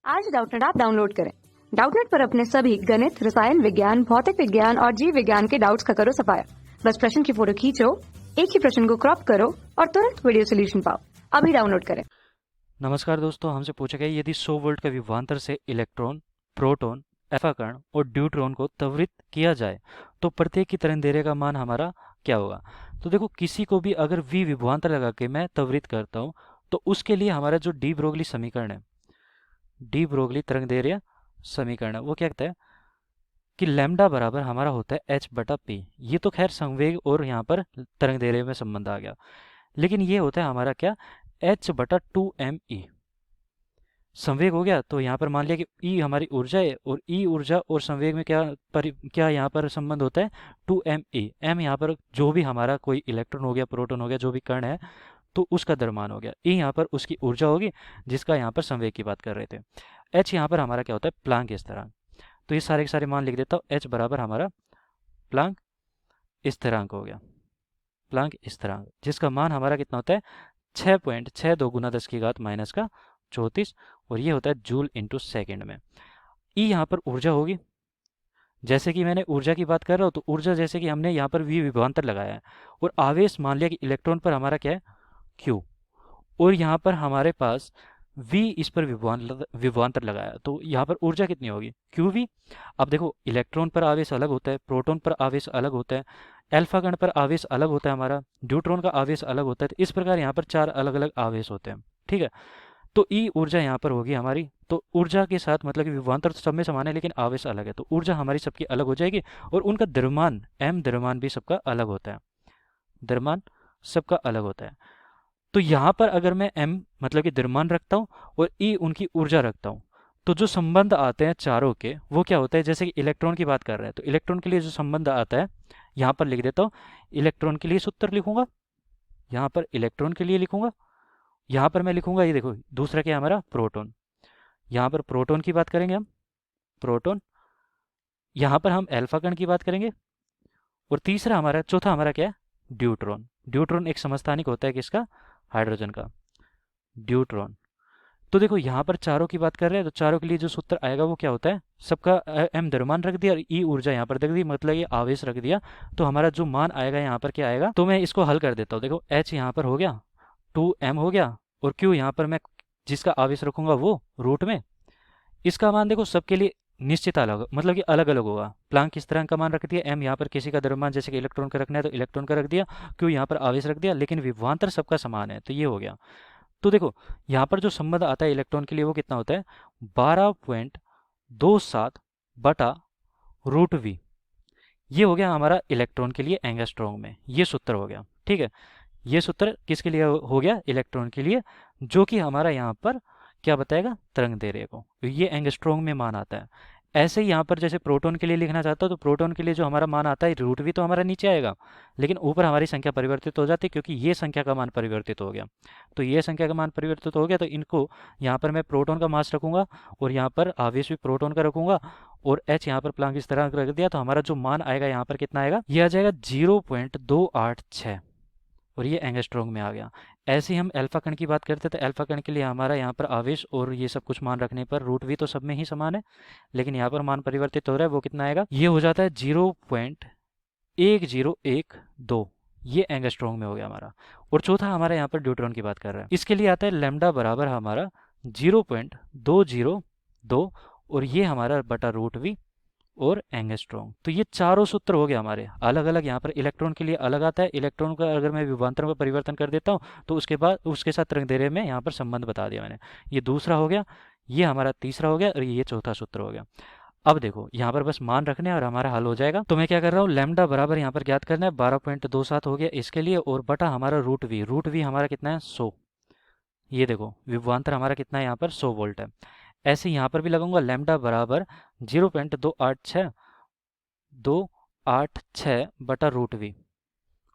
आज Doubtnut app download करें। Doubtnut पर अपने सभी गणित, रसायन विज्ञान, भौतिक विज्ञान और जीव विज्ञान के डाउट्स का करो सफाया। बस प्रश्न की फोटो खींचो, एक ही प्रश्न को क्रॉप करो और तुरंत वीडियो सोल्यूशन पाओ। अभी डाउनलोड करें। नमस्कार दोस्तों, हमसे पूछा गया यदि 100 वोल्ट का विभवांतर से इलेक्ट्रॉन, प्रोटॉन, अल्फा कण और ड्यूट्रॉन को त्वरित किया जाए तो प्रत्येक की तरंगदैर्घ्य का मान हमारा क्या होगा। तो देखो, किसी को भी अगर v विभवांतर लगा के मैं त्वरित करता हूँ तो उसके लिए हमारा जो डी ब्रोगली समीकरण है, डी ब्रोगली तरंगदैर्घ्य समीकरण है, वो क्या कहता है कि लैम्डा बराबर हमारा होता है h बटा p। ये तो खैर संवेग और यहाँ पर तरंगदैर्घ्य में संबंध आ गया, लेकिन ये होता है हमारा क्या, h बटा 2m e। संवेग हो गया तो यहाँ पर मान लिया कि ई हमारी ऊर्जा है और ई ऊर्जा और संवेग में क्या यहाँ पर संबंध होता है, 2m e। एम यहाँ पर जो भी हमारा कोई इलेक्ट्रॉन हो गया, प्रोटॉन हो गया, जो भी कण है, तो उसका द्रव्यमान हो गया। ई यहाँ पर उसकी ऊर्जा होगी जिसका यहाँ पर संवेग की बात कर रहे थे। एच यहाँ पर हमारा क्या होता है, प्लांक स्थिरांक। तो ये सारे के सारे मान लिख देता हूँ। एच बराबर हमारा प्लांक स्थिरांक हो गया, प्लांक स्थिरांक, जिसका मान हमारा कितना होता है 6.62 गुना 10 की घात माइनस का 34, और ये होता है जूल इंटू सेकेंड में। ई यहाँ पर ऊर्जा होगी, जैसे कि मैंने ऊर्जा की बात कर रहा हूँ तो ऊर्जा जैसे कि हमने यहाँ पर वी विभवांतर लगाया है और आवेश मान लिया कि इलेक्ट्रॉन पर हमारा क्या है, क्यू, और यहाँ पर हमारे पास v इस पर विभवांतर लगाया, तो यहाँ पर ऊर्जा कितनी होगी, क्यू वी। अब देखो, इलेक्ट्रॉन पर आवेश अलग होता है, प्रोटॉन पर आवेश अलग होता है, अल्फा कण पर आवेश अलग होता है, हमारा न्यूट्रॉन का आवेश अलग होता है। तो इस प्रकार यहाँ पर 4 अलग अलग आवेश होते हैं, ठीक है। तो ई ऊर्जा यहाँ पर होगी हमारी, तो ऊर्जा के साथ मतलब कि विभवांतर तो सब में समान है लेकिन आवेश अलग है, तो ऊर्जा हमारी सबकी अलग हो जाएगी और उनका द्रव्यमान एम द्रव्यमान भी सबका अलग होता है, द्रव्यमान सबका अलग होता है। तो यहाँ पर अगर मैं m मतलब कि द्रव्यमान रखता हूँ और E उनकी ऊर्जा रखता हूँ, तो जो संबंध आते हैं चारों के वो क्या होता है, जैसे कि इलेक्ट्रॉन की बात कर रहे हैं तो इलेक्ट्रॉन के लिए जो संबंध आता है यहाँ पर लिख देता हूँ। इलेक्ट्रॉन के लिए सूत्र लिखूंगा, यहाँ पर इलेक्ट्रॉन के लिए लिखूंगा, यहाँ पर मैं लिखूंगा, ये देखो दूसरा क्या है हमारा, प्रोटॉन। यहाँ पर प्रोटॉन की बात करेंगे हम, प्रोटॉन। यहाँ पर हम अल्फा कण की बात करेंगे और तीसरा हमारा, चौथा हमारा क्या है, ड्यूट्रॉन। ड्यूट्रॉन एक समस्थानिक होता है किसका, हाइड्रोजन का, ड्यूट्रॉन। तो देखो, यहाँ पर चारों की बात कर रहे हैं तो चारों के लिए जो सूत्र आएगा वो क्या होता है, सबका एम द्रव्यमान रख दिया और ई ऊर्जा यहाँ पर रख दी, मतलब ये आवेश रख दिया। तो हमारा जो मान आएगा यहाँ पर क्या आएगा, तो मैं इसको हल कर देता हूँ। देखो, एच यहाँ पर हो गया, 2m हो गया, और क्यू यहाँ पर मैं जिसका आवेश रखूंगा वो रूट में, इसका मान देखो सबके लिए निश्चित अलग, मतलब कि अलग अलग होगा। प्लांक किस तरह का मान रख दिया, एम यहाँ पर किसी का द्रव्यमान जैसे कि इलेक्ट्रॉन का रखना है तो इलेक्ट्रॉन का रख दिया, क्यू यहाँ पर आवेश रख दिया, लेकिन विभवांतर सबका समान है, तो ये हो गया। तो देखो, यहाँ पर जो संबंध आता है इलेक्ट्रॉन के लिए वो कितना होता है, 12.27 बटा रूट वी। ये हो गया हमारा इलेक्ट्रॉन के लिए एंगस्ट्रॉन्ग में, ये सूत्र हो गया, ठीक है। ये सूत्र किसके लिए हो गया, इलेक्ट्रॉन के लिए, जो कि हमारा यहाँ पर क्या बताएगा, तरंग दैर्घ्य को। ये एंगस्ट्रॉन्ग में मान आता है। ऐसे ही यहाँ पर जैसे प्रोटॉन के लिए लिखना चाहता हो तो प्रोटॉन के लिए जो हमारा मान आता है रूट भी तो हमारा नीचे आएगा, लेकिन ऊपर हमारी संख्या परिवर्तित हो जाती है क्योंकि ये संख्या का मान परिवर्तित हो गया। तो ये संख्या का मान परिवर्तित हो गया तो इनको यहाँ पर मैं प्रोटॉन का मास रखूंगा और यहाँ पर आवेश भी प्रोटॉन का रखूंगा और एच यहाँ पर प्लांक स्थिरांक रख दिया, तो हमारा जो मान आएगा यहाँ पर कितना आएगा, ये आ जाएगा 0.286, और ये एंगस्ट्रॉन्ग में आ गया। ऐसे ही हम अल्फा कण की बात करते थे, अल्फा कण के लिए हमारा यहाँ पर आवेश और ये सब कुछ मान रखने पर रूट भी तो सब में ही समान है, लेकिन यहाँ पर मान परिवर्तित हो रहा है, वो कितना आएगा, ये हो जाता है 0.1012। ये एंगस्ट्रॉन्ग में हो गया हमारा। और चौथा हमारा यहाँ पर ड्यूट्रॉन की बात कर रहा है, इसके लिए आता है लैम्डा बराबर हमारा 0.202, और ये हमारा बटा रूट वी और एंगस्ट्रॉन्ग। तो ये चारों सूत्र हो गए हमारे अलग अलग। यहाँ पर इलेक्ट्रॉन के लिए अलग आता है, इलेक्ट्रॉन का अगर मैं विभवांतर में परिवर्तन कर देता हूँ तो उसके बाद उसके साथ तरंगदैर्घ्य में यहाँ पर संबंध बता दिया मैंने। ये दूसरा हो गया, ये हमारा तीसरा हो गया और ये चौथा सूत्र हो गया। अब देखो, यहाँ पर बस मान रखने हैं और हमारा हल हो जाएगा। तो मैं क्या कर रहा हूँ, लैम्डा बराबर यहाँ पर ज्ञात करना है 12.27 हो गया इसके लिए, और बटा हमारा रूट वी हमारा कितना है 100। ये देखो, विभवांतर हमारा कितना है यहाँ पर 100 वोल्ट है। ऐसे यहाँ पर भी लगाऊंगा, लैम्डा बराबर 0.286 बटा रूट वी,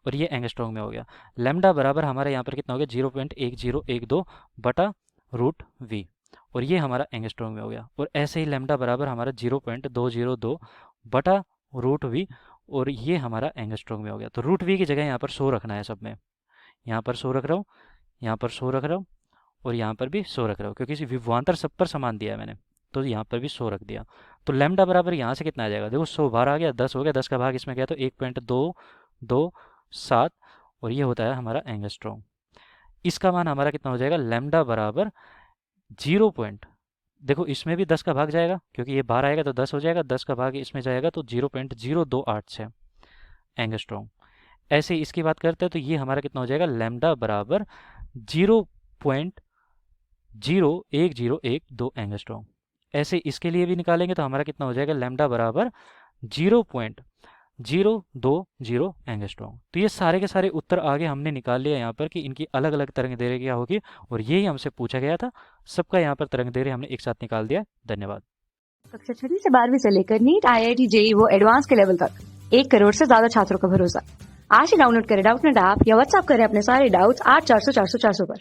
और ये एंगस्ट्रॉन्ग में हो गया। लैम्डा बराबर हमारे यहाँ पर कितना हो गया, 0.1012 बटा रूट वी, और ये हमारा एंगस्ट्रॉन्ग में हो गया। और ऐसे ही लैम्डा बराबर हमारा 0.202 बटा रूट वी, और ये हमारा एंगस्ट्रॉन्ग में हो गया। तो रूट वी की जगह यहाँ पर 100 रखना है सब में, यहाँ पर 100 रख रहा हूँ, यहाँ पर 100 रख रहा हूँ, और यहाँ पर भी 100 रख रहे हो, क्योंकि इसी विभवांतर सब पर समान दिया है मैंने, तो यहाँ पर भी 100 रख दिया। तो लैम्डा बराबर यहाँ से कितना आ जाएगा, देखो 100 बाहर आ गया, 10 हो गया, 10 का भाग इसमें गया तो 1.227, और ये होता है हमारा एंगस्ट्रॉम। इसका मान हमारा कितना हो जाएगा, लैम्डा बराबर 0 पॉइंट, देखो इसमें भी 10 का भाग जाएगा, क्योंकि ये बाहर आएगा तो 10 हो जाएगा, 10 का भाग इसमें जाएगा तो 0.0286 एंगस्ट्रॉम। ऐसे ही इसकी बात करते हैं तो ये हमारा कितना हो जाएगा, लैम्डा बराबर 0.01012 एंगस्ट्रॉम। ऐसे इसके लिए भी निकालेंगे तो हमारा कितना हो जाएगा, लैम्डा बराबर 0.020 एंगस्ट्रॉम। तो ये सारे के सारे उत्तर आगे हमने निकाल लिया यहाँ पर कि इनकी अलग अलग तरंग दैर्घ्य क्या होगी, और यही हमसे पूछा गया था। सबका यहाँ पर तरंग दैर्घ्य हमने एक साथ निकाल दिया। धन्यवाद। कक्षा 6 से 12वीं से लेकर नीट, IIT, JEE वो एडवांस के लेवल तक 1 करोड़ से ज्यादा छात्रों का भरोसा। आज ही डाउनलोड करें डाउटनेट ऐप या व्हाट्सएप करें अपने सारे डाउट्स 8400 400 400 पर।